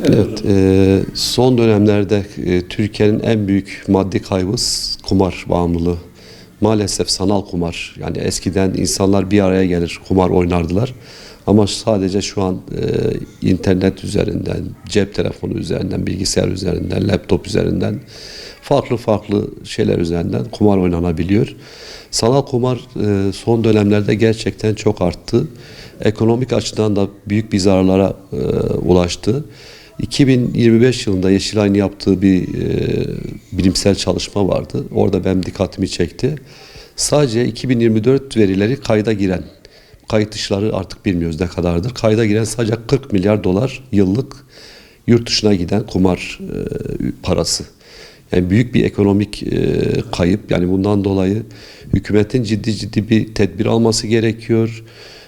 Evet, son dönemlerde Türkiye'nin en büyük maddi kaybı kumar bağımlılığı. Maalesef sanal kumar. Yani eskiden insanlar bir araya gelir, kumar oynardılar. Ama sadece şu an internet üzerinden, cep telefonu üzerinden, bilgisayar üzerinden, laptop üzerinden, farklı farklı şeyler üzerinden kumar oynanabiliyor. Sanal kumar son dönemlerde gerçekten çok arttı. Ekonomik açıdan da büyük bir zararlara ulaştı. 2025 yılında Yeşilay'ın yaptığı bir bilimsel çalışma vardı. Orada benim dikkatimi çekti. Sadece 2024 verileri kayda giren, kayıt dışları artık bilmiyoruz ne kadardır. Kayda giren sadece 40 milyar dolar yıllık yurt dışına giden kumar parası. Yani büyük bir ekonomik kayıp. Yani bundan dolayı hükümetin ciddi bir tedbir alması gerekiyor.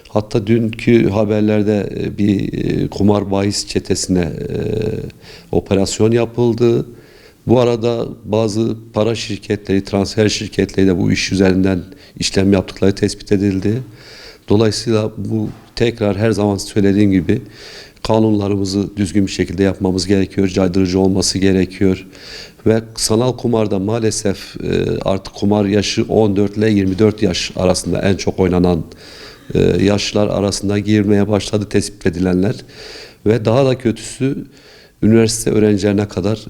Hatta dünkü haberlerde bir kumar bahis çetesine operasyon yapıldı. Bu arada bazı para şirketleri, transfer şirketleri de bu iş üzerinden işlem yaptıkları tespit edildi. Dolayısıyla bu tekrar her zaman söylediğim gibi kanunlarımızı düzgün bir şekilde yapmamız gerekiyor. Caydırıcı olması gerekiyor. Ve sanal kumarda maalesef artık kumar yaşı 14 ile 24 yaş arasında en çok oynanan yaşlar arasında girmeye başladı tespit edilenler. Ve daha da kötüsü üniversite öğrencilerine kadar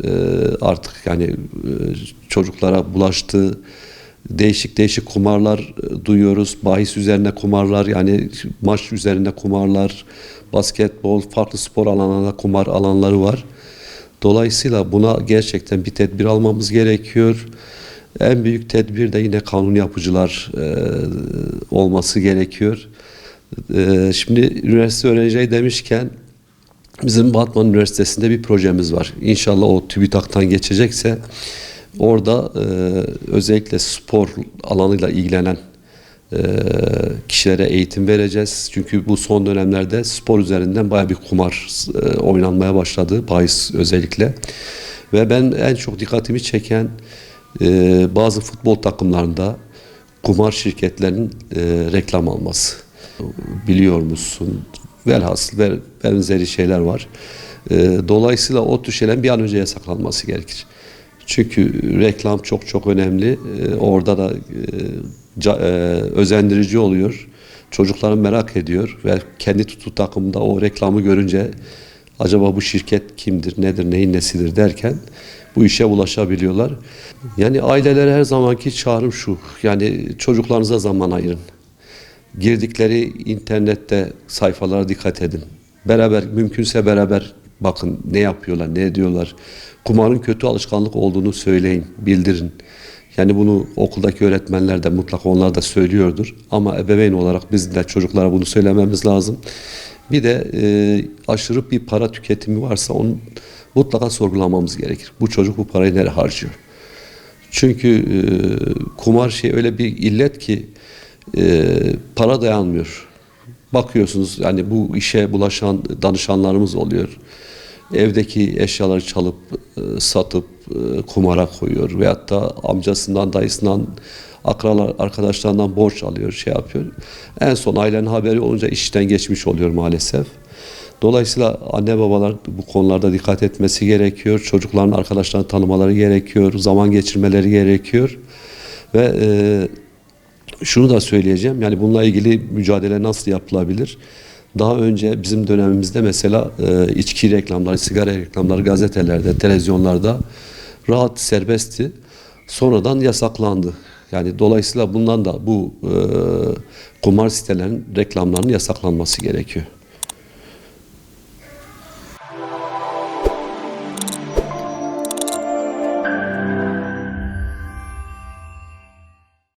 artık yani çocuklara bulaştığı değişik kumarlar duyuyoruz. Bahis üzerine kumarlar, yani maç üzerine kumarlar, basketbol, farklı spor alanlarında kumar alanları var. Dolayısıyla buna gerçekten bir tedbir almamız gerekiyor. En büyük tedbir de yine kanun yapıcılar olması gerekiyor. Şimdi üniversite öğrencileri demişken bizim Batman Üniversitesi'nde bir projemiz var. İnşallah o TÜBİTAK'tan geçecekse orada özellikle spor alanıyla ilgilenen kişilere eğitim vereceğiz. Çünkü bu son dönemlerde spor üzerinden bayağı bir kumar oynanmaya başladı. Bahis özellikle. Ve ben en çok dikkatimi çeken bazı futbol takımlarında kumar şirketlerinin reklam alması. Biliyor musun? Velhasıl benzeri şeyler var. Dolayısıyla o tür şeylerin bir an önce yasaklanması gerekir. Çünkü reklam çok önemli. Orada da özendirici oluyor. Çocukların merak ediyor ve kendi tuttuğu takımda o reklamı görünce acaba bu şirket kimdir, nedir, neyin nesidir derken bu işe ulaşabiliyorlar. Yani ailelere her zamanki çağrım şu: yani çocuklarınıza zaman ayırın. Girdikleri internette sayfalara dikkat edin. Mümkünse beraber bakın ne yapıyorlar, ne ediyorlar. Kumarın kötü alışkanlık olduğunu söyleyin, bildirin. Yani bunu okuldaki öğretmenler de mutlaka onlar da söylüyordur. Ama ebeveyn olarak biz de çocuklara bunu söylememiz lazım. Bir de aşırı bir para tüketimi varsa onu mutlaka sorgulamamız gerekir. Bu çocuk bu parayı nereye harcıyor? Çünkü kumar öyle bir illet ki para dayanmıyor. Bakıyorsunuz yani bu işe bulaşan danışanlarımız oluyor. Evdeki eşyaları çalıp satıp kumara koyuyor veyahut da amcasından, dayısından, arkadaşlarından borç alıyor, şey yapıyor. En son ailenin haberi olunca işten geçmiş oluyor maalesef. Dolayısıyla anne babalar bu konularda dikkat etmesi gerekiyor. Çocukların arkadaşlarını tanımaları gerekiyor. Zaman geçirmeleri gerekiyor. Ve şunu da söyleyeceğim. Yani bununla ilgili mücadele nasıl yapılabilir? Daha önce bizim dönemimizde mesela içki reklamları, sigara reklamları gazetelerde, televizyonlarda rahat serbestti. Sonradan yasaklandı. Yani dolayısıyla bundan da bu kumar sitelerinin reklamlarının yasaklanması gerekiyor.